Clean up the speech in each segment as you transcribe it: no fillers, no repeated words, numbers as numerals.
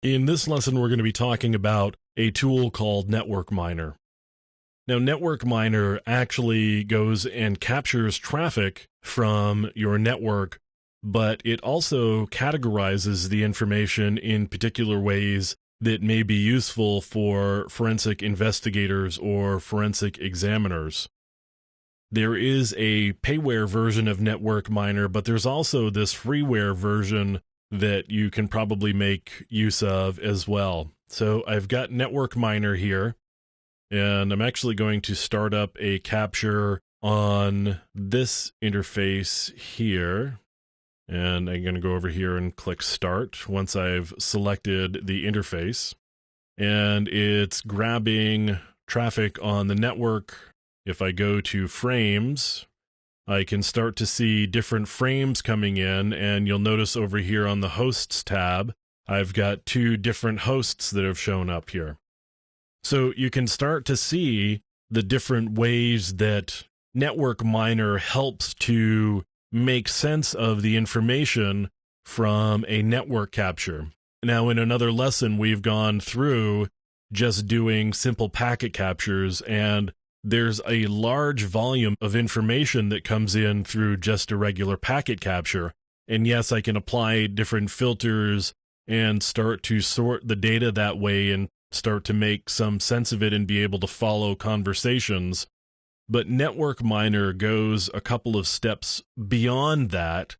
In this lesson, we're going to be talking about a tool called NetworkMiner. Now, NetworkMiner actually goes and captures traffic from your network, but it also categorizes the information in particular ways that may be useful for forensic investigators or forensic examiners. There is a payware version of NetworkMiner, but there's also this freeware version that you can probably make use of as well. So I've got NetworkMiner here, and I'm actually going to start up a capture on this interface here. And I'm going to go over here and click Start once I've selected the interface. And it's grabbing traffic on the network. If I go to frames, I can start to see different frames coming in, and you'll notice over here on the Hosts tab, I've got two different hosts that have shown up here. So you can start to see the different ways that NetworkMiner helps to make sense of the information from a network capture. Now, in another lesson, we've gone through just doing simple packet captures, and there's a large volume of information that comes in through just a regular packet capture. And yes, I can apply different filters and start to sort the data that way and start to make some sense of it and be able to follow conversations. But NetworkMiner goes a couple of steps beyond that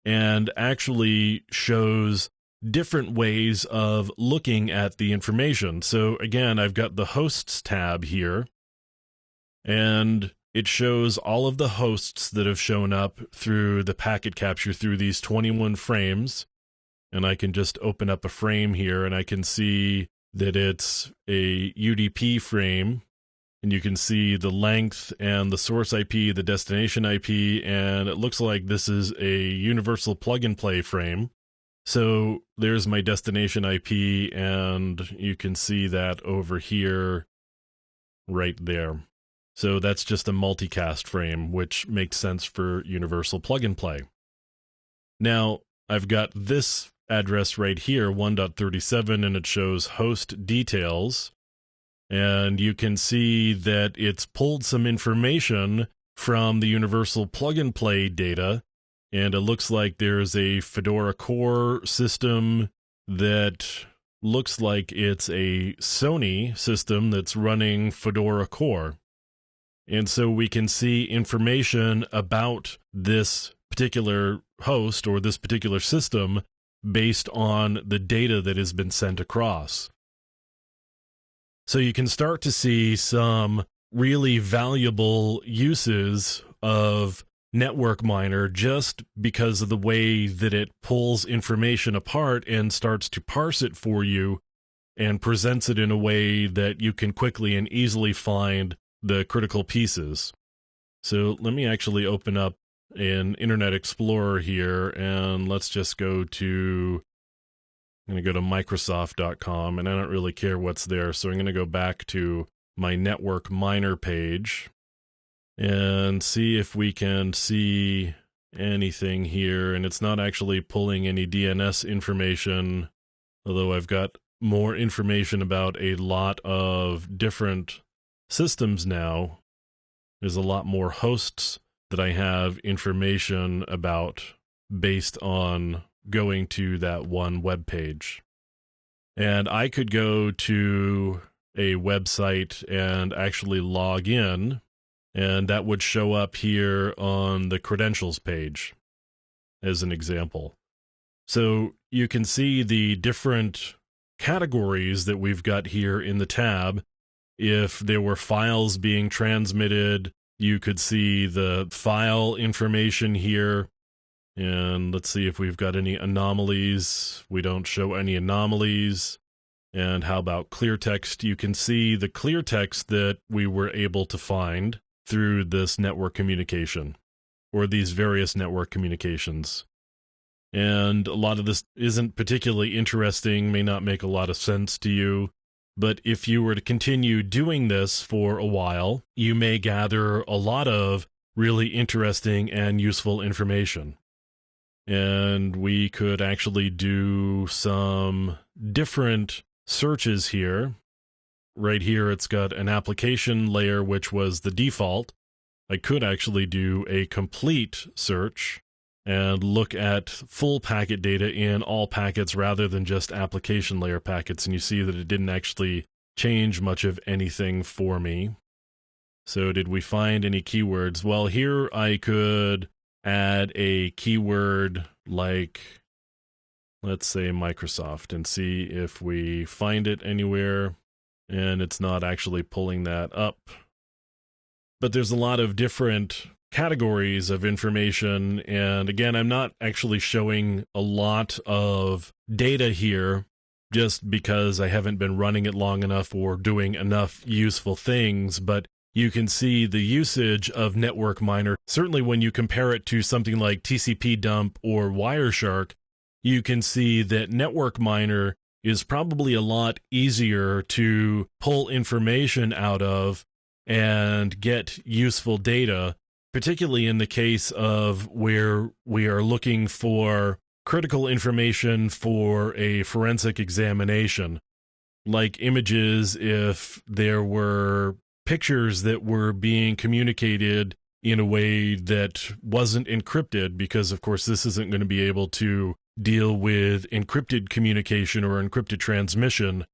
and actually shows different ways of looking at the information. So again, I've got the Hosts tab here, and it shows all of the hosts that have shown up through the packet capture through these 21 frames. And I can just open up a frame here, and I can see that it's a UDP frame. And you can see the length and the source IP, the destination IP, and it looks like this is a universal plug-and-play frame. So there's my destination IP, and you can see that over here, right there. So that's just a multicast frame, which makes sense for universal plug-and-play. Now, I've got this address right here, 1.37, and it shows host details. And you can see that it's pulled some information from the universal plug-and-play data, and it looks like there's a Fedora core system that looks like it's a Sony system that's running Fedora core. And so we can see information about this particular host or this particular system based on the data that has been sent across. So you can start to see some really valuable uses of NetworkMiner just because of the way that it pulls information apart and starts to parse it for you and presents it in a way that you can quickly and easily find the critical pieces. So let me actually open up an Internet Explorer here, and let's just go to, I'm going to go to Microsoft.com, and I don't really care what's there, so I'm going to go back to my NetworkMiner page and see if we can see anything here. And it's not actually pulling any DNS information, although I've got more information about a lot of different systems now. There's a lot more hosts that I have information about based on going to that one web page. And I could go to a website and actually log in, and that would show up here on the credentials page as an example. So you can see the different categories that we've got here in the tab. If there were files being transmitted, you could see the file information here. And let's see if we've got any anomalies. We don't show any anomalies. And how about clear text? You can see the clear text that we were able to find through this network communication, or these various network communications. And a lot of this isn't particularly interesting, may not make a lot of sense to you. But if you were to continue doing this for a while, you may gather a lot of really interesting and useful information. And we could actually do some different searches here. Right here, it's got an application layer, which was the default. I could actually do a complete search and look at full packet data in all packets rather than just application layer packets. And you see that it didn't actually change much of anything for me. So did we find any keywords? Well, here I could add a keyword like, let's say Microsoft, and see if we find it anywhere. And it's not actually pulling that up. But there's a lot of different categories of information. And again, I'm not actually showing a lot of data here just because I haven't been running it long enough or doing enough useful things. But you can see the usage of NetworkMiner. Certainly when you compare it to something like TCP dump or Wireshark, you can see that NetworkMiner is probably a lot easier to pull information out of and get useful data, particularly in the case of where we are looking for critical information for a forensic examination, like images if there were pictures that were being communicated in a way that wasn't encrypted, because of course this isn't going to be able to deal with encrypted communication or encrypted transmission.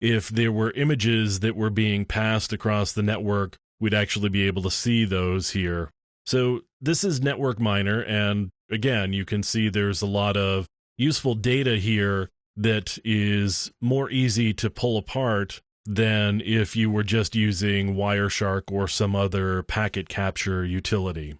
If there were images that were being passed across the network, we'd actually be able to see those here. So this is NetworkMiner, and again, you can see there's a lot of useful data here that is more easy to pull apart than if you were just using Wireshark or some other packet capture utility.